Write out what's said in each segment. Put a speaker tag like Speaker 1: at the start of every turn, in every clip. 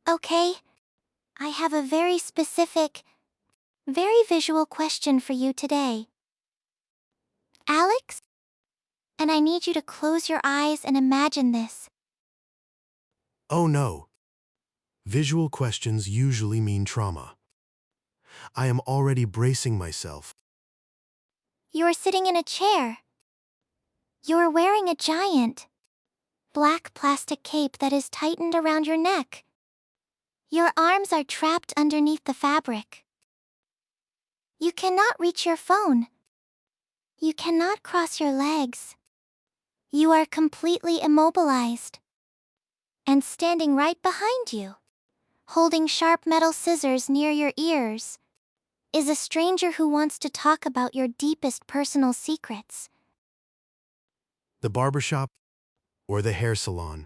Speaker 1: Okay, I have a very specific, very visual question for you today. Alex? And I need you to close your eyes and imagine this.
Speaker 2: Oh no. Visual questions usually mean trauma. I am already bracing myself.
Speaker 1: You are sitting in a chair. You are wearing a giant, black plastic cape that is tightened around your neck. Your arms are trapped underneath the fabric. You cannot reach your phone. You cannot cross your legs. You are completely immobilized. And standing right behind you, holding sharp metal scissors near your ears, is a stranger who wants to talk about your deepest personal secrets.
Speaker 2: The barbershop or the hair salon?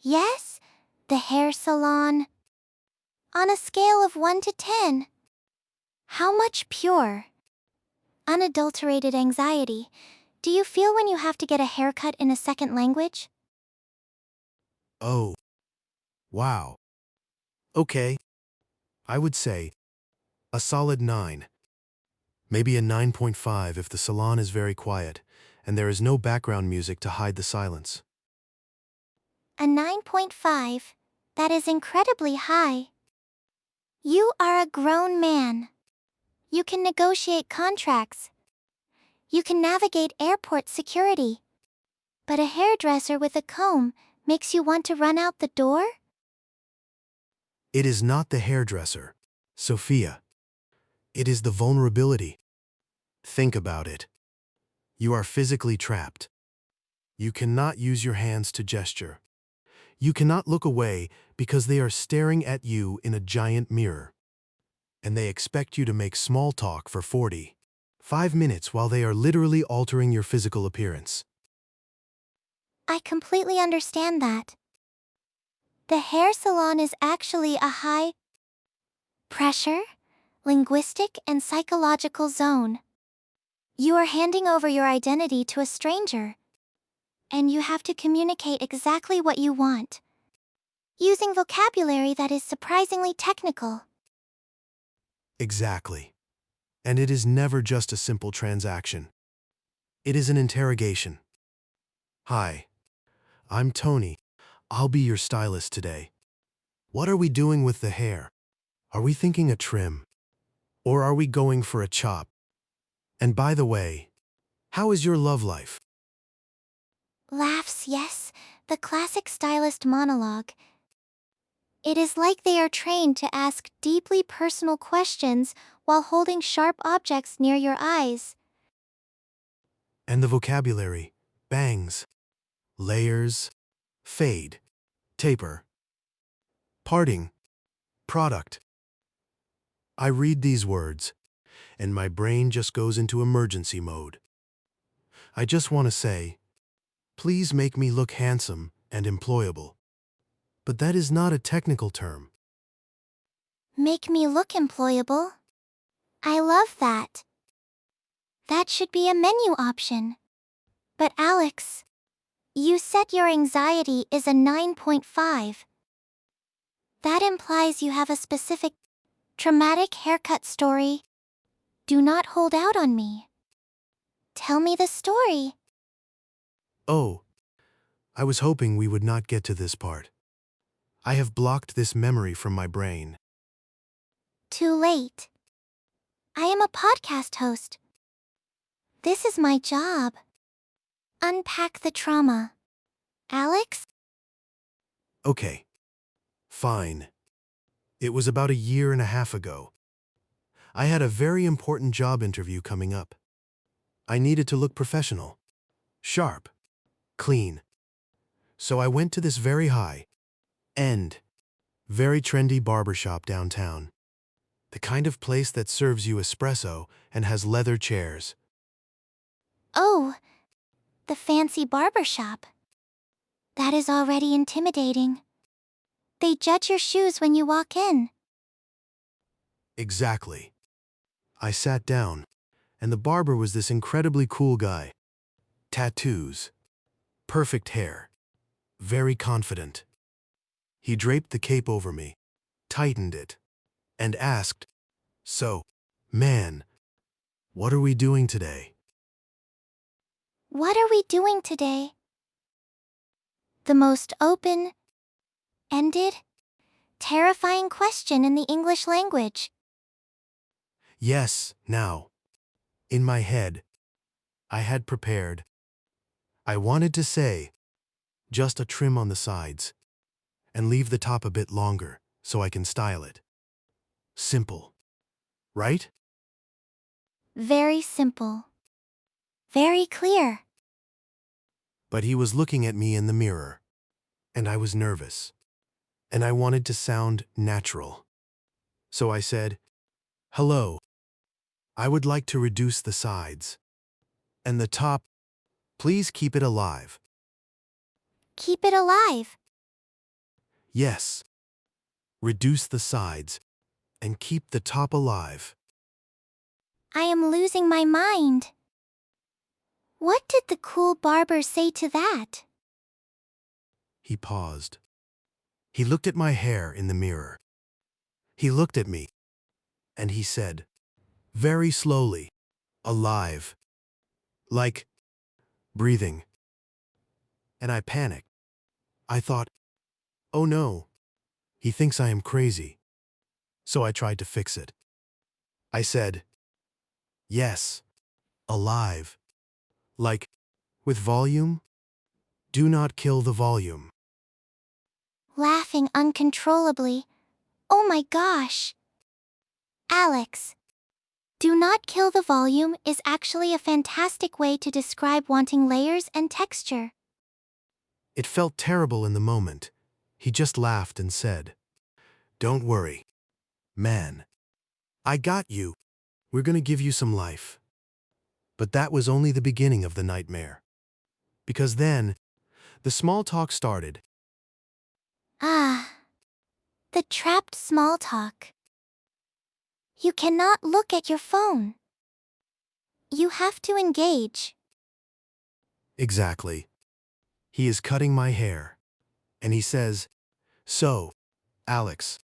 Speaker 1: Yes, the hair salon. On a scale of 1 to 10, how much pure, unadulterated anxiety do you feel when you have to get a haircut in a second language?
Speaker 2: Oh. Wow. Okay. I would say a solid 9. Maybe a 9.5 if the salon is very quiet and there is no background music to hide the silence.
Speaker 1: A 9.5. That is incredibly high. You are a grown man. You can negotiate contracts. You can navigate airport security. But a hairdresser with a comb makes you want to run out the door?
Speaker 2: It is not the hairdresser, Sophia. It is the vulnerability. Think about it. You are physically trapped. You cannot use your hands to gesture. You cannot look away because they are staring at you in a giant mirror. And they expect you to make small talk for 45 minutes while they are literally altering your physical appearance.
Speaker 1: I completely understand that. The hair salon is actually a high pressure, linguistic and psychological zone. You are handing over your identity to a stranger, and you have to communicate exactly what you want, using vocabulary that is surprisingly technical.
Speaker 2: Exactly. And it is never just a simple transaction. It is an interrogation. Hi, I'm Tony. I'll be your stylist today. What are we doing with the hair? Are we thinking a trim? Or are we going for a chop? And by the way, how is your love life?
Speaker 1: Laughs, yes, the classic stylist monologue. It is like they are trained to ask deeply personal questions while holding sharp objects near your eyes.
Speaker 2: And the vocabulary: bangs, layers, fade, taper, parting, product. I read these words, and my brain just goes into emergency mode. I just want to say, please make me look handsome and employable. But that is not a technical term.
Speaker 1: Make me look employable? I love that. That should be a menu option. But Alex, you said your anxiety is a 9.5. That implies you have a specific, traumatic haircut story. Do not hold out on me. Tell me the story.
Speaker 2: Oh, I was hoping we would not get to this part. I have blocked this memory from my brain.
Speaker 1: Too late. I am a podcast host. This is my job. Unpack the trauma. Alex?
Speaker 2: Okay. Fine. It was about a year and a half ago. I had a very important job interview coming up. I needed to look professional, sharp, clean. So I went to this very high-end, very trendy barbershop downtown. The kind of place that serves you espresso and has leather chairs.
Speaker 1: Oh, the fancy barbershop. That is already intimidating. They judge your shoes when you walk in.
Speaker 2: Exactly. I sat down, and the barber was this incredibly cool guy. Tattoos, perfect hair, very confident. He draped the cape over me, tightened it, and asked, "So, man, what are we doing today?"
Speaker 1: What are we doing today? The most open-ended, terrifying question in the English language.
Speaker 2: Yes, now, in my head, I had prepared. I wanted to say, just a trim on the sides, and leave the top a bit longer so I can style it. Simple, right?
Speaker 1: Very simple. Very clear.
Speaker 2: But he was looking at me in the mirror, and I was nervous, and I wanted to sound natural. So I said, "Hello, I would like to reduce the sides. And the top, please keep it alive."
Speaker 1: Keep it alive.
Speaker 2: Yes, reduce the sides and keep the top alive.
Speaker 1: I am losing my mind. What did the cool barber say to that?
Speaker 2: He paused. He looked at my hair in the mirror. He looked at me, and he said, very slowly, alive, like breathing. And I panicked. I thought, oh no, he thinks I am crazy. So I tried to fix it. I said, yes, alive, like with volume. Do not kill the volume.
Speaker 1: Laughing uncontrollably. Oh my gosh. Alex. Do not kill the volume is actually a fantastic way to describe wanting layers and texture.
Speaker 2: It felt terrible in the moment. He just laughed and said, don't worry, man. I got you. We're gonna give you some life. But that was only the beginning of the nightmare. Because then, the small talk started.
Speaker 1: Ah. The trapped small talk. You cannot look at your phone. You have to engage.
Speaker 2: Exactly. He is cutting my hair. And he says, so, Alex,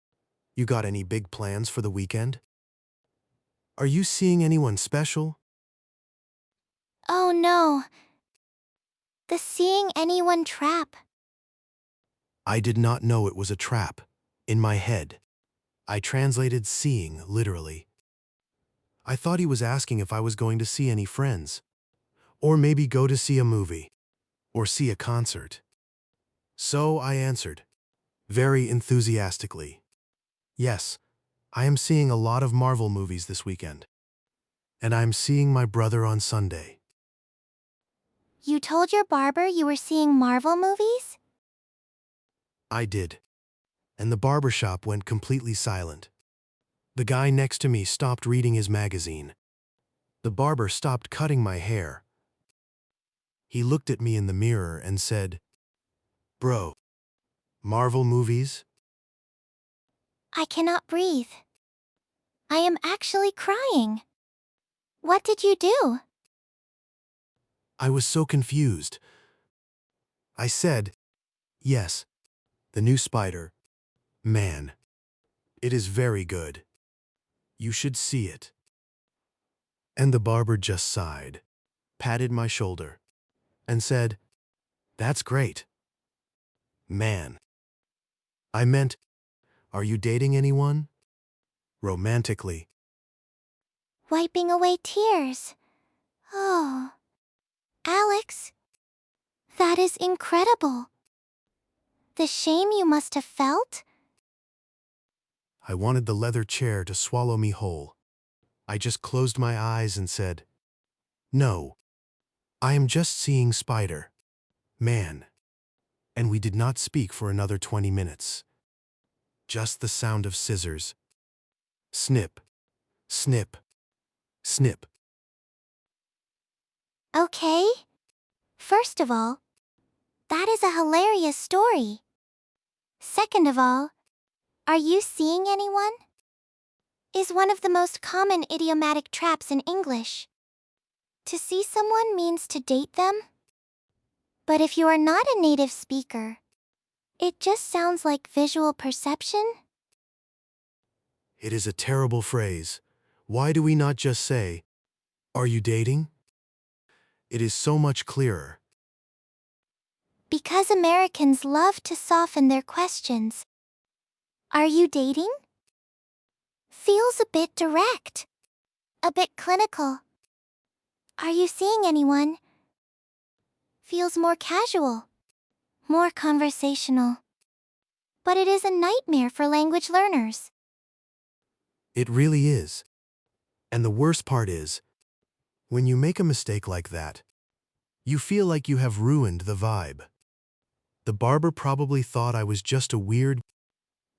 Speaker 2: you got any big plans for the weekend? Are you seeing anyone special?
Speaker 1: Oh no. The seeing anyone trap.
Speaker 2: I did not know it was a trap. In my head, I translated seeing literally. I thought he was asking if I was going to see any friends. Or maybe go to see a movie. Or see a concert. So I answered, very enthusiastically. Yes, I am seeing a lot of Marvel movies this weekend. And I'm seeing my brother on Sunday.
Speaker 1: You told your barber you were seeing Marvel movies?
Speaker 2: I did. And the barbershop went completely silent. The guy next to me stopped reading his magazine. The barber stopped cutting my hair. He looked at me in the mirror and said, bro, Marvel movies?
Speaker 1: I cannot breathe. I am actually crying. What did you do?
Speaker 2: I was so confused. I said, yes, the new Spider-Man. It is very good. You should see it. And the barber just sighed, patted my shoulder, and said, that's great. Man. I meant, are you dating anyone? Romantically.
Speaker 1: Wiping away tears. Oh. Alex. That is incredible. The shame you must have felt?
Speaker 2: I wanted the leather chair to swallow me whole. I just closed my eyes and said, no, I am just seeing Spider-Man. And we did not speak for another 20 minutes. Just the sound of scissors. Snip, snip, snip.
Speaker 1: Okay. First of all, that is a hilarious story. Second of all, are you seeing anyone? Is one of the most common idiomatic traps in English. To see someone means to date them. But if you are not a native speaker, It just sounds like visual perception.
Speaker 2: It is a terrible phrase. Why do we not just say, "Are you dating?" It is so much clearer.
Speaker 1: Because Americans love to soften their questions. Are you dating? Feels a bit direct. A bit clinical. Are you seeing anyone? Feels more casual. More conversational. But it is a nightmare for language learners.
Speaker 2: It really is. And the worst part is, when you make a mistake like that, you feel like you have ruined the vibe. The barber probably thought I was just a weird,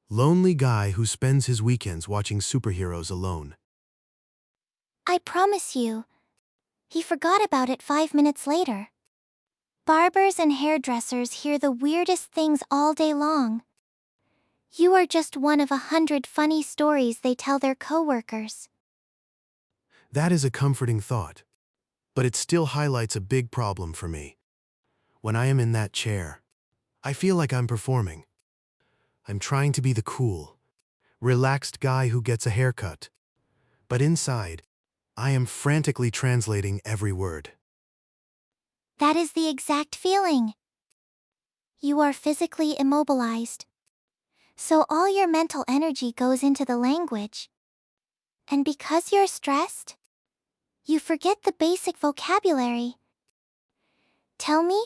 Speaker 2: lonely guy who spends his weekends watching superheroes alone.
Speaker 1: I promise you. He forgot about it 5 minutes later. Barbers and hairdressers hear the weirdest things all day long. You are just one of 100 funny stories they tell their coworkers.
Speaker 2: That is a comforting thought, but it still highlights a big problem for me. When I am in that chair, I feel like I'm performing. I'm trying to be the cool, relaxed guy who gets a haircut. But inside, I am frantically translating every word.
Speaker 1: That is the exact feeling. You are physically immobilized. So all your mental energy goes into the language. And because you're stressed, you forget the basic vocabulary. Tell me,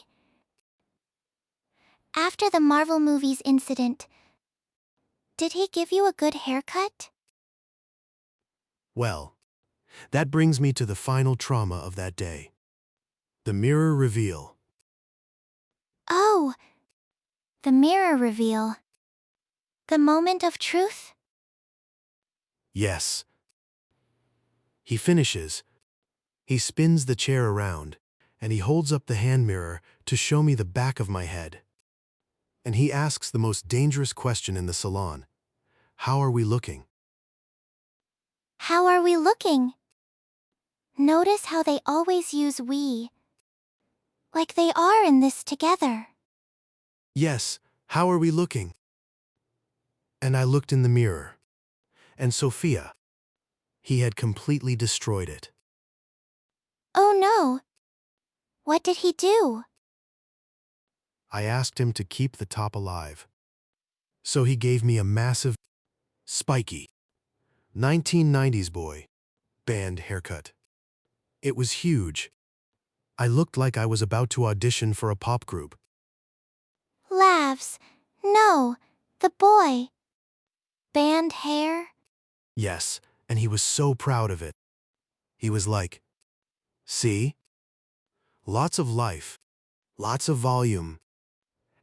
Speaker 1: after the Marvel movies incident, did he give you a good haircut?
Speaker 2: Well, that brings me to the final trauma of that day. The mirror reveal.
Speaker 1: Oh, the mirror reveal. The moment of truth?
Speaker 2: Yes. He finishes. He spins the chair around, and he holds up the hand mirror to show me the back of my head. And he asks the most dangerous question in the salon. How are we looking?
Speaker 1: How are we looking? Notice how they always use we. Like they are in this together.
Speaker 2: Yes, how are we looking? And I looked in the mirror. And Sophia, he had completely destroyed it.
Speaker 1: Oh no! What did he do?
Speaker 2: I asked him to keep the top alive. So he gave me a massive, spiky, 1990s boy band haircut. It was huge. I looked like I was about to audition for a pop group.
Speaker 1: Laughs. No, the boy. Band hair?
Speaker 2: Yes, and he was so proud of it. He was like, "See? Lots of life, lots of volume."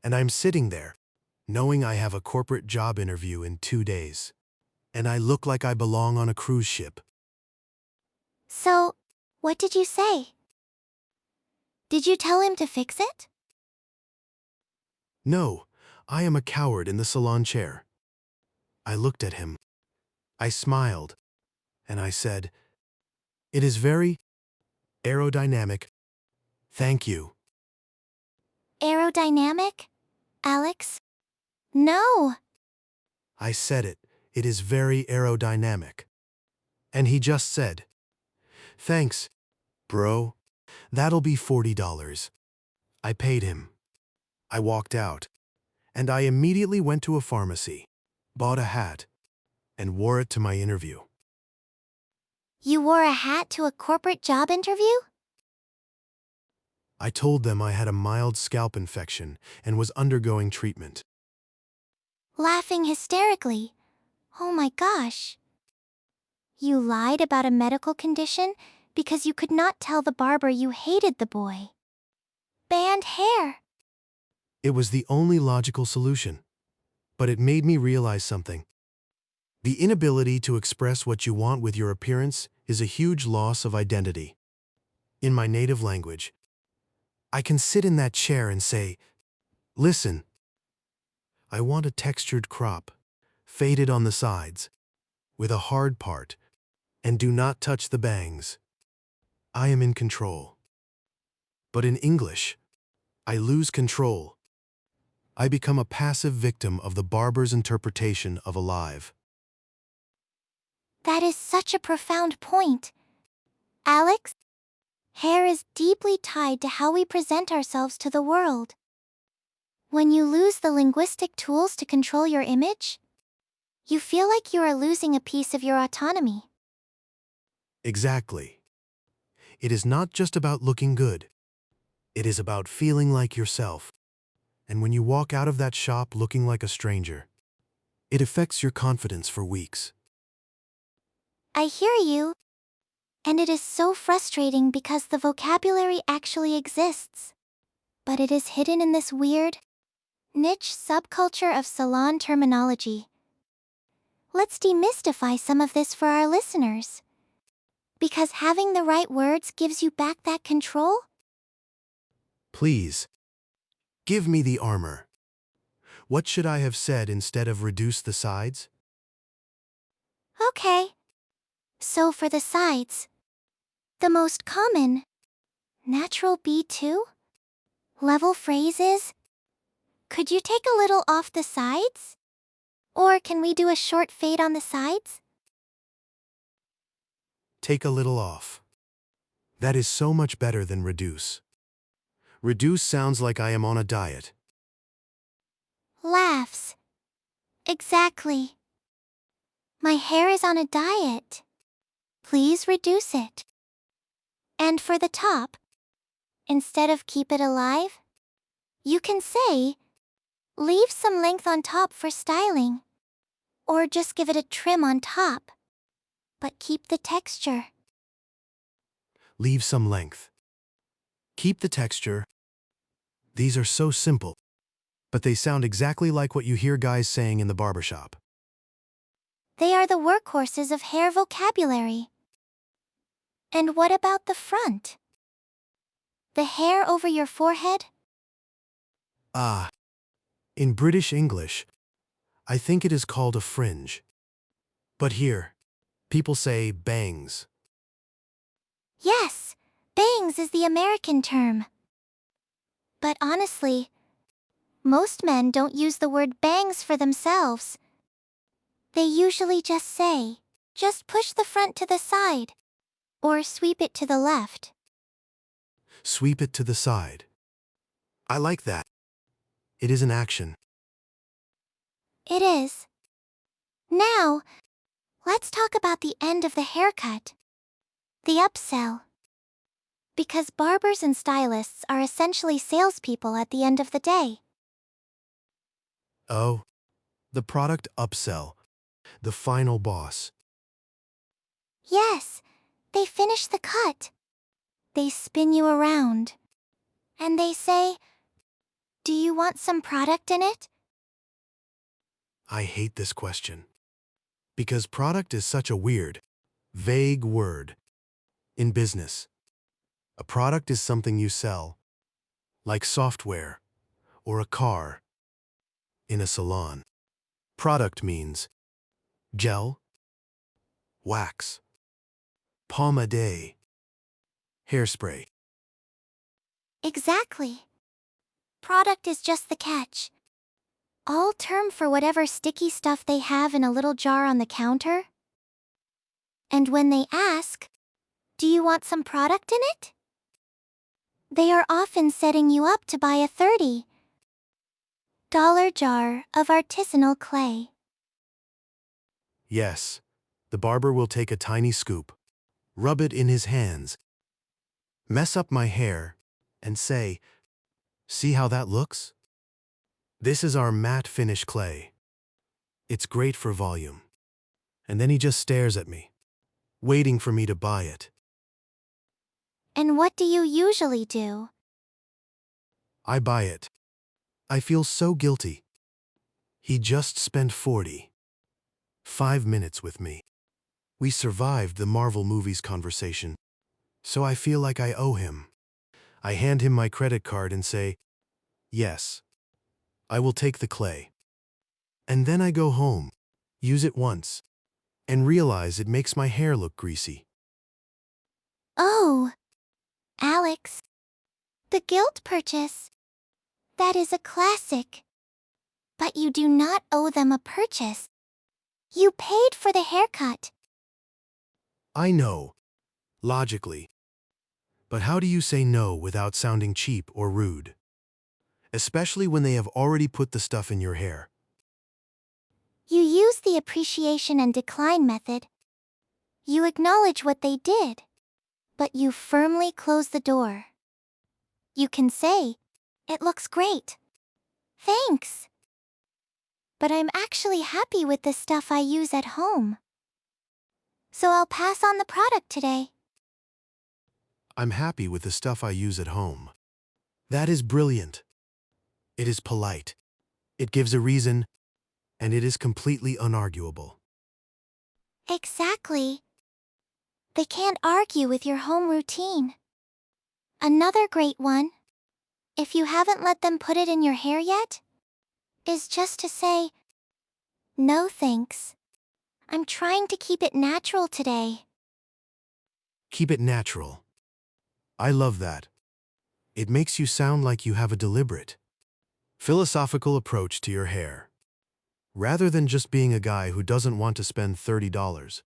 Speaker 2: And I'm sitting there, knowing I have a corporate job interview in 2 days. And I look like I belong on a cruise ship.
Speaker 1: So, what did you say? Did you tell him to fix it?
Speaker 2: No, I am a coward in the salon chair. I looked at him. I smiled, and I said, "It is very aerodynamic. Thank you."
Speaker 1: Aerodynamic? Alex? No!
Speaker 2: I said it. It is very aerodynamic. And he just said, "Thanks, bro. That'll be $40. I paid him. I walked out, and I immediately went to a pharmacy, bought a hat, and wore it to my interview.
Speaker 1: You wore a hat to a corporate job interview?
Speaker 2: I told them I had a mild scalp infection and was undergoing treatment.
Speaker 1: Laughing hysterically. Oh my gosh. You lied about a medical condition because you could not tell the barber you hated the boy. Band hair.
Speaker 2: It was the only logical solution, but it made me realize something. The inability to express what you want with your appearance is a huge loss of identity. In my native language, I can sit in that chair and say, "Listen, I want a textured crop, faded on the sides, with a hard part, and do not touch the bangs." I am in control. But in English, I lose control. I become a passive victim of the barber's interpretation of alive.
Speaker 1: That is such a profound point. Alex, hair is deeply tied to how we present ourselves to the world. When you lose the linguistic tools to control your image, you feel like you are losing a piece of your autonomy.
Speaker 2: Exactly. It is not just about looking good. It is about feeling like yourself. And when you walk out of that shop looking like a stranger, it affects your confidence for weeks.
Speaker 1: I hear you. And it is so frustrating because the vocabulary actually exists. But it is hidden in this weird, niche subculture of salon terminology. Let's demystify some of this for our listeners. Because having the right words gives you back that control?
Speaker 2: Please, give me the armor. What should I have said instead of reduce the sides?
Speaker 1: Okay. So for the sides, the most common, natural B2, level phrases. Could you take a little off the sides? Or can we do a short fade on the sides?
Speaker 2: Take a little off. That is so much better than reduce. Reduce sounds like I am on a diet.
Speaker 1: Laughs. Exactly. My hair is on a diet. Please reduce it. And for the top, instead of keep it alive, you can say, leave some length on top for styling. Or just give it a trim on top. But keep the texture.
Speaker 2: Leave some length. Keep the texture. These are so simple, but they sound exactly like what you hear guys saying in the barbershop.
Speaker 1: They are the workhorses of hair vocabulary. And what about the front? The hair over your forehead?
Speaker 2: Ah, in British English, I think it is called a fringe. But here, people say bangs.
Speaker 1: Yes, bangs is the American term. But honestly, most men don't use the word bangs for themselves. They usually just say, just push the front to the side, or sweep it to the left.
Speaker 2: Sweep it to the side. I like that. It is an action.
Speaker 1: It is. Now, let's talk about the end of the haircut. The upsell. Because barbers and stylists are essentially salespeople at the end of the day.
Speaker 2: Oh, the product upsell. The final boss.
Speaker 1: Yes, they finish the cut. They spin you around. And they say, do you want some product in it?
Speaker 2: I hate this question. Because product is such a weird, vague word. In business, a product is something you sell, like software or a car. In a salon, product means gel, wax, pomade, hairspray.
Speaker 1: Exactly. Product is just the catch. All term for whatever sticky stuff they have in a little jar on the counter. And when they ask, do you want some product in it? They are often setting you up to buy a $30 jar of artisanal clay.
Speaker 2: Yes, the barber will take a tiny scoop, rub it in his hands, mess up my hair, and say, see how that looks? This is our matte finish clay. It's great for volume. And then he just stares at me, waiting for me to buy it.
Speaker 1: And what do you usually do?
Speaker 2: I buy it. I feel so guilty. He just spent 45 minutes with me. We survived the Marvel movies conversation, so I feel like I owe him. I hand him my credit card and say, yes, I will take the clay. And then I go home, use it once, and realize it makes my hair look greasy.
Speaker 1: Oh, Alex. The guilt purchase. That is a classic. But you do not owe them a purchase. You paid for the haircut.
Speaker 2: I know, logically. But how do you say no without sounding cheap or rude? Especially when they have already put the stuff in your hair.
Speaker 1: You use the appreciation and decline method. You acknowledge what they did, but you firmly close the door. You can say, "It looks great. Thanks. But I'm actually happy with the stuff I use at home. So I'll pass on the product today."
Speaker 2: I'm happy with the stuff I use at home. That is brilliant. It is polite. It gives a reason, and it is completely unarguable.
Speaker 1: Exactly. They can't argue with your home routine. Another great one, if you haven't let them put it in your hair yet, is just to say, "No thanks. I'm trying to keep it natural today."
Speaker 2: Keep it natural. I love that. It makes you sound like you have a deliberate, philosophical approach to your hair, rather than just being a guy who doesn't want to spend $30.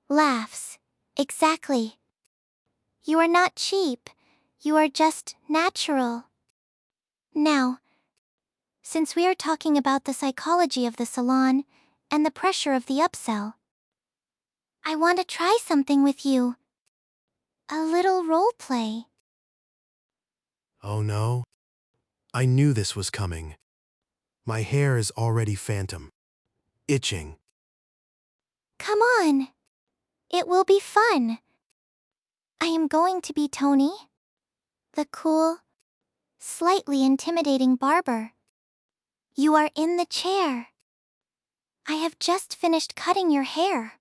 Speaker 1: Laughs. Exactly. You are not cheap. You are just natural. Now, since we are talking about the psychology of the salon and the pressure of the upsell, I want to try something with you. A little role play.
Speaker 2: Oh no? I knew this was coming. My hair is already phantom. Itching.
Speaker 1: Come on. It will be fun. I am going to be Tony, the cool, slightly intimidating barber. You are in the chair. I have just finished cutting your hair.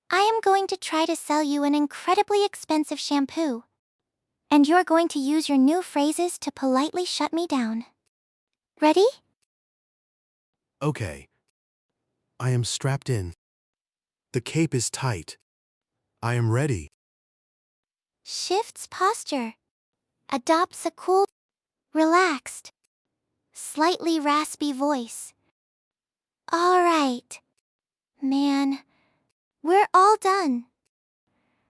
Speaker 1: I am going to try to sell you an incredibly expensive shampoo, and you're going to use your new phrases to politely shut me down. Ready?
Speaker 2: Okay. I am strapped in. The cape is tight. I am ready.
Speaker 1: Shifts posture. Adopts a cool, relaxed, slightly raspy voice. All right. Man, we're all done.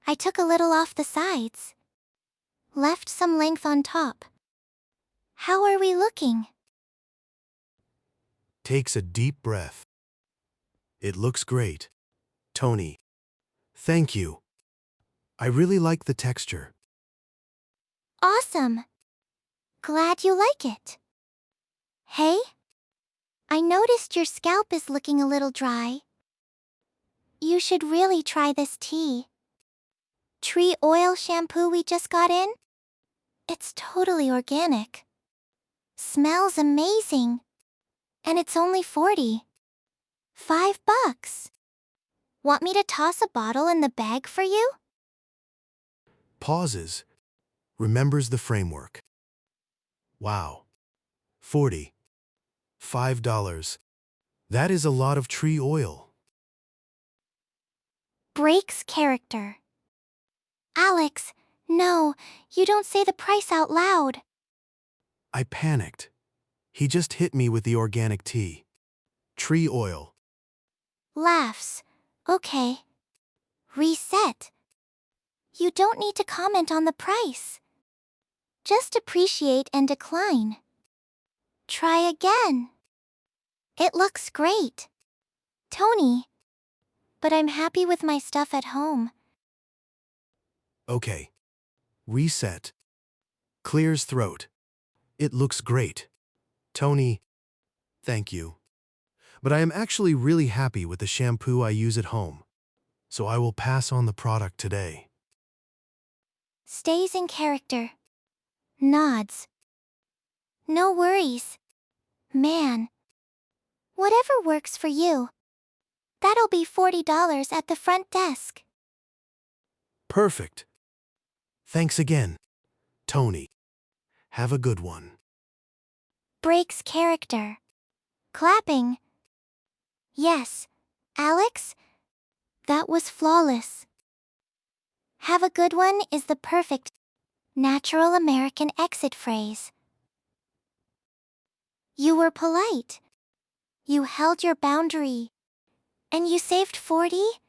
Speaker 1: I took a little off the sides. Left some length on top. How are we looking?
Speaker 2: Takes a deep breath. It looks great. Tony. Thank you. I really like the texture.
Speaker 1: Awesome. Glad you like it. Hey? I noticed your scalp is looking a little dry. You should really try this tea tree oil shampoo we just got in. It's totally organic. Smells amazing. And it's only $45. Want me to toss a bottle in the bag for you?
Speaker 2: Pauses. Remembers the framework. Wow. $45. That is a lot of tree oil.
Speaker 1: Breaks character. Alex, no, you don't say the price out loud.
Speaker 2: I panicked. He just hit me with the organic tea. Tree oil.
Speaker 1: Laughs. Okay. Reset. You don't need to comment on the price. Just appreciate and decline. Try again. It looks great. Tony. But I'm happy with my stuff at home.
Speaker 2: Okay. Reset. Clears throat. It looks great. Tony, thank you. But I am actually really happy with the shampoo I use at home, so I will pass on the product today.
Speaker 1: Stays in character. Nods. No worries. Man. Whatever works for you. That'll be $40 at the front desk.
Speaker 2: Perfect. Thanks again, Tony. Have a good one.
Speaker 1: Breaks character. Clapping. Yes, Alex? That was flawless. Have a good one is the perfect, natural American exit phrase. You were polite. You held your boundary. And you saved $45.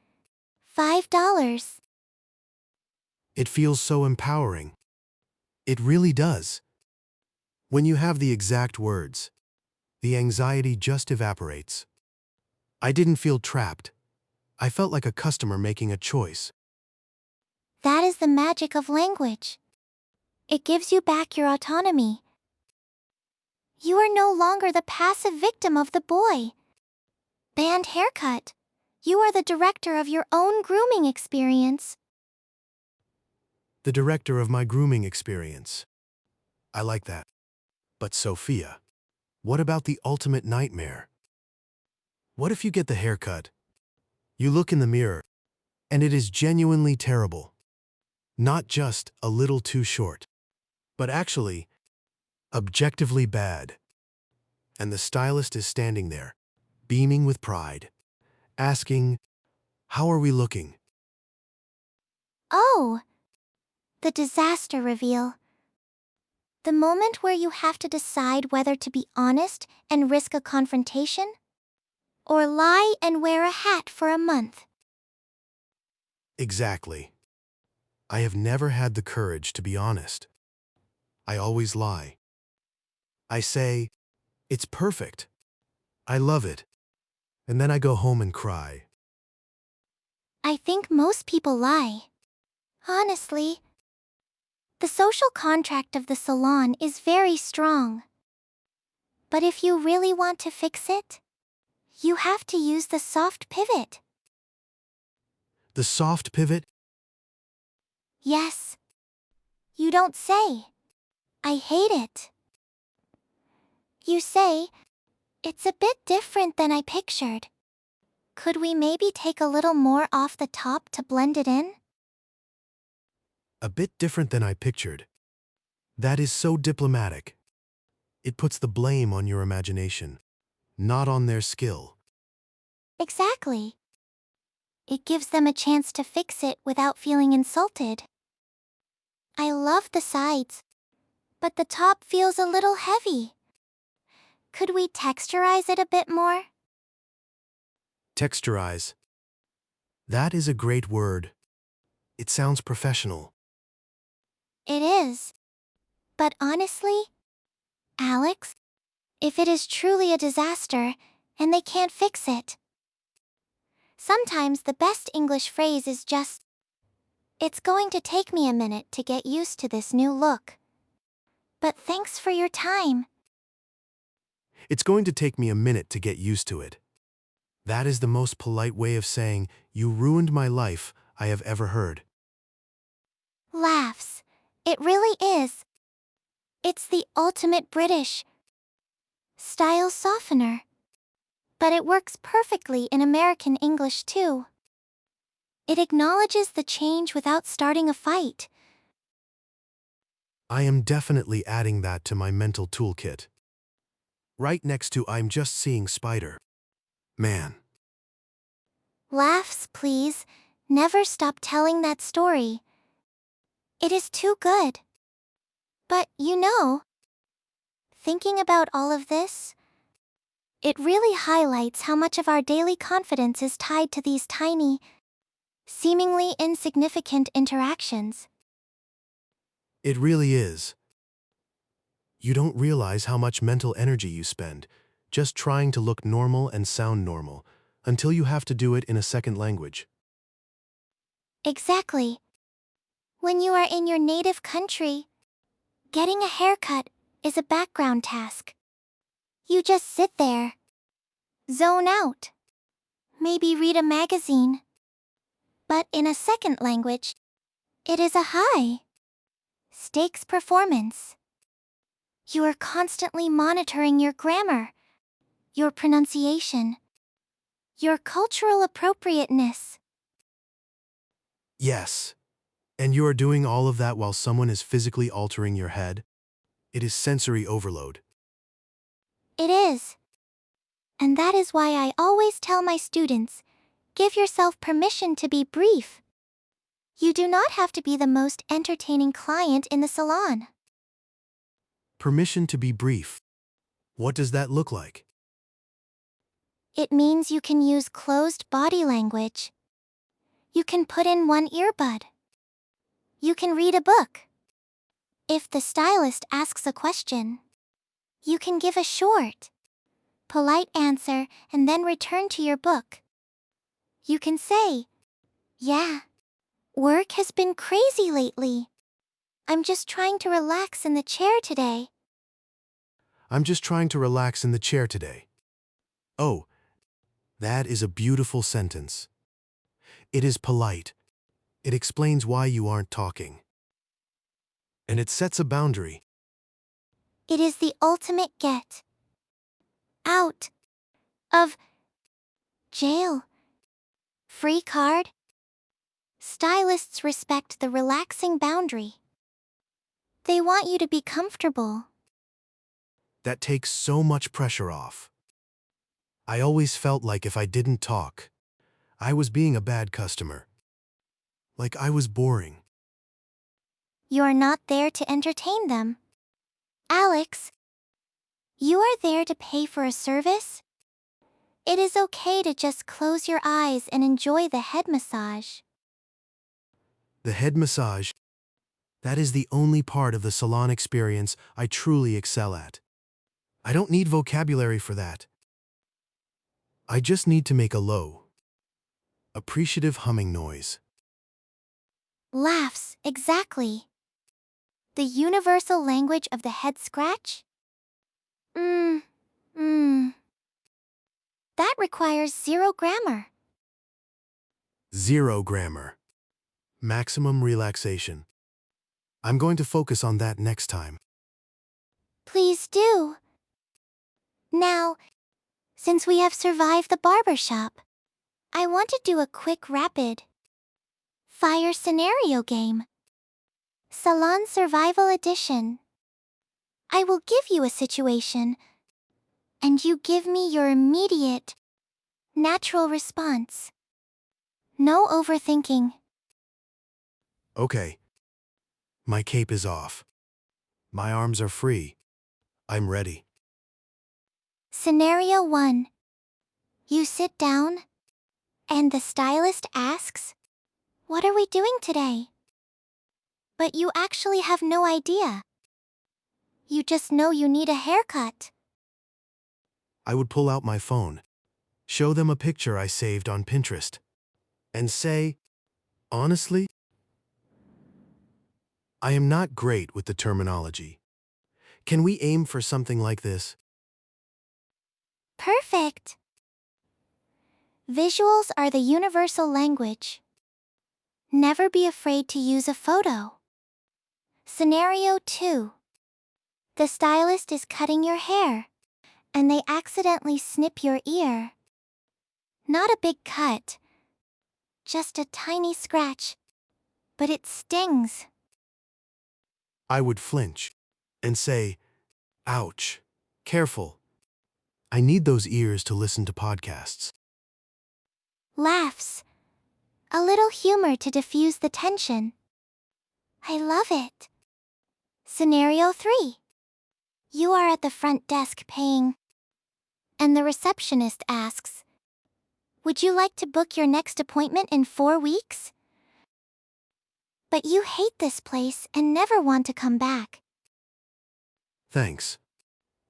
Speaker 2: It feels so empowering. It really does. When you have the exact words, the anxiety just evaporates. I didn't feel trapped. I felt like a customer making a choice.
Speaker 1: That is the magic of language. It gives you back your autonomy. You are no longer the passive victim of the boy band haircut. You are the director of your own grooming experience.
Speaker 2: The director of my grooming experience. I like that. But Sophia, what about the ultimate nightmare? What if you get the haircut? You look in the mirror, and it is genuinely terrible. Not just a little too short, but actually, objectively bad. And the stylist is standing there, beaming with pride, asking, "How are we looking?"
Speaker 1: Oh, the disaster reveal. The moment where you have to decide whether to be honest and risk a confrontation, or lie and wear a hat for a month.
Speaker 2: Exactly. I have never had the courage to be honest. I always lie. I say, "It's perfect. I love it." And then I go home and cry.
Speaker 1: I think most people lie. Honestly, the social contract of the salon is very strong. But if you really want to fix it, you have to use the soft pivot.
Speaker 2: The soft pivot?
Speaker 1: Yes. You don't say, "I hate it." You say, "It's a bit different than I pictured. Could we maybe take a little more off the top to blend it in?"
Speaker 2: A bit different than I pictured. That is so diplomatic. It puts the blame on your imagination, not on their skill.
Speaker 1: Exactly. It gives them a chance to fix it without feeling insulted. I love the sides, but the top feels a little heavy. Could we texturize it a bit more?
Speaker 2: Texturize. That is a great word. It sounds professional.
Speaker 1: It is. But honestly, Alex, if it is truly a disaster and they can't fix it, sometimes the best English phrase is just, "It's going to take me a minute to get used to this new look. But thanks for your time."
Speaker 2: It's going to take me a minute to get used to it. That is the most polite way of saying, "You ruined my life," I have ever heard.
Speaker 1: Laughs. It really is. It's the ultimate British style softener. But it works perfectly in American English too. It acknowledges the change without starting a fight.
Speaker 2: I am definitely adding that to my mental toolkit. Right next to "I'm just seeing Spider." Man,
Speaker 1: Laughs, please. Never stop telling that story. It is too good. But thinking about all of this, it really highlights how much of our daily confidence is tied to these tiny, seemingly insignificant interactions.
Speaker 2: it really is. You don't realize how much mental energy you spend just trying to look normal and sound normal until you have to do it in a second language.
Speaker 1: Exactly. When you are in your native country, getting a haircut is a background task. You just sit there, zone out, maybe read a magazine. But in a second language, it is a high stakes performance. You are constantly monitoring your grammar, your pronunciation, your cultural appropriateness.
Speaker 2: Yes, and you are doing all of that while someone is physically altering your head. It is sensory overload.
Speaker 1: It is. And that is why I always tell my students, give yourself permission to be brief. You do not have to be the most entertaining client in the salon.
Speaker 2: Permission to be brief. What does that look like?
Speaker 1: It means you can use closed body language. You can put in one earbud. You can read a book. If the stylist asks a question, you can give a short, polite answer and then return to your book. You can say, "Yeah, work has been crazy lately. I'm just trying to relax in the chair today."
Speaker 2: I'm just trying to relax in the chair today. Oh, that is a beautiful sentence. It is polite. It explains why you aren't talking. And it sets a boundary.
Speaker 1: It is the ultimate get out of jail free card. Stylists respect the relaxing boundary. They want you to be comfortable.
Speaker 2: That takes so much pressure off. I always felt like if I didn't talk, I was being a bad customer. Like I was boring.
Speaker 1: You are not there to entertain them. Alex, you are there to pay for a service. It is okay to just close your eyes and enjoy the head massage.
Speaker 2: The head massage, that is the only part of the salon experience I truly excel at. I don't need vocabulary for that. I just need to make a low, appreciative humming noise.
Speaker 1: Laughs, exactly. The universal language of the head scratch? That requires zero grammar.
Speaker 2: Zero grammar. Maximum relaxation. I'm going to focus on that next time.
Speaker 1: Please do. Now, since we have survived the barber shop, I want to do a quick rapid fire scenario game. Salon Survival Edition. I will give you a situation, and you give me your immediate, natural response. No overthinking.
Speaker 2: Okay. My cape is off. My arms are free. I'm ready.
Speaker 1: Scenario 1. You sit down, and the stylist asks, "What are we doing today?" But you actually have no idea. You just know you need a haircut.
Speaker 2: I would pull out my phone, show them a picture I saved on Pinterest, and say, honestly, I am not great with the terminology. Can we aim for something like this?
Speaker 1: Perfect. Visuals are the universal language. Never be afraid to use a photo. Scenario 2. The stylist is cutting your hair, and they accidentally snip your ear. Not a big cut, just a tiny scratch, but it stings.
Speaker 2: I would flinch and say, ouch, careful. I need those ears to listen to podcasts.
Speaker 1: Laughs. A little humor to diffuse the tension. I love it. Scenario 3. You are at the front desk paying, and the receptionist asks, "Would you like to book your next appointment in 4 weeks?" But you hate this place and never want to come back.
Speaker 2: Thanks.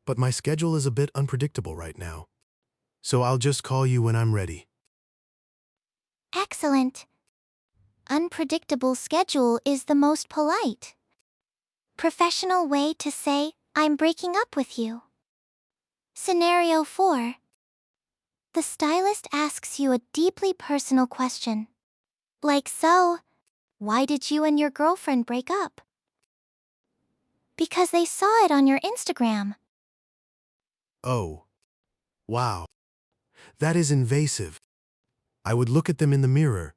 Speaker 2: But my schedule is a bit unpredictable right now. So I'll just call you when I'm ready.
Speaker 1: Excellent. Unpredictable schedule is the most polite, professional way to say, "I'm breaking up with you." Scenario 4. The stylist asks you a deeply personal question. Like so, why did you and your girlfriend break up? Because they saw it on your Instagram.
Speaker 2: Oh, wow. That is invasive. I would look at them in the mirror,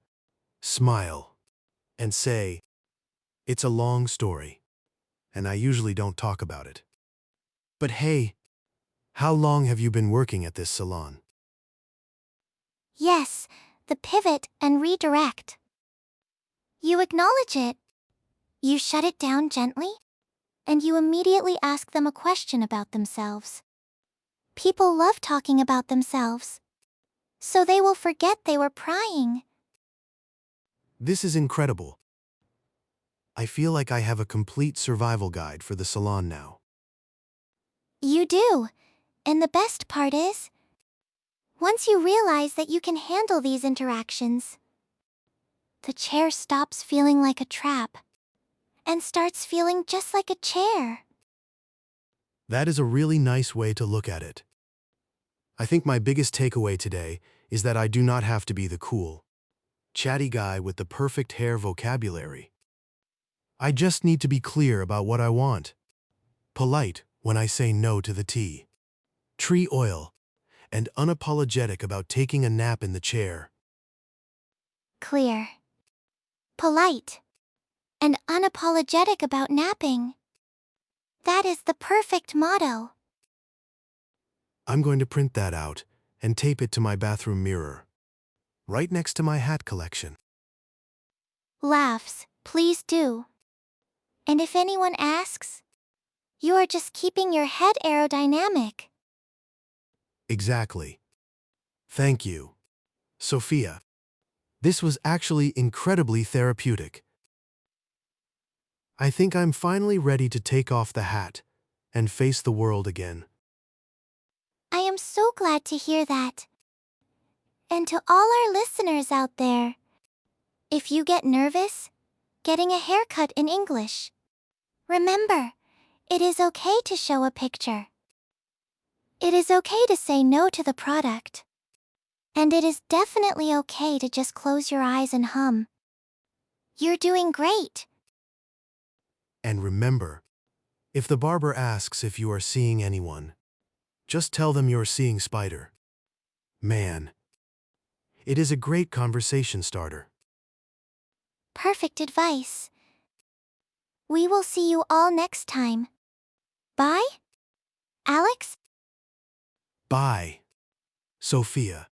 Speaker 2: smile, and say, it's a long story, and I usually don't talk about it. But hey, how long have you been working at this salon?
Speaker 1: Yes, the pivot and redirect. You acknowledge it. You shut it down gently, and you immediately ask them a question about themselves. People love talking about themselves. So they will forget they were prying.
Speaker 2: This is incredible. I feel like I have a complete survival guide for the salon now.
Speaker 1: You do. And the best part is, once you realize that you can handle these interactions, the chair stops feeling like a trap and starts feeling just like a chair.
Speaker 2: That is a really nice way to look at it. I think my biggest takeaway today is that I do not have to be the cool, chatty guy with the perfect hair vocabulary. I just need to be clear about what I want. Polite when I say no to the tea, tree oil, and unapologetic about taking a nap in the chair.
Speaker 1: Clear. Polite. And unapologetic about napping. That is the perfect motto.
Speaker 2: I'm going to print that out and tape it to my bathroom mirror, right next to my hat collection.
Speaker 1: Laughs, please do. And if anyone asks, you are just keeping your head aerodynamic.
Speaker 2: Exactly. Thank you, Sophia. This was actually incredibly therapeutic. I think I'm finally ready to take off the hat and face the world again.
Speaker 1: I am so glad to hear that. And to all our listeners out there, if you get nervous, getting a haircut in English, remember, it is okay to show a picture. It is okay to say no to the product. And it is definitely okay to just close your eyes and hum. You're doing great.
Speaker 2: And remember, if the barber asks if you are seeing anyone, just tell them you're seeing Spider. Man, it is a great conversation starter.
Speaker 1: Perfect advice. We will see you all next time. Bye, Alex?
Speaker 2: Bye, Sophia.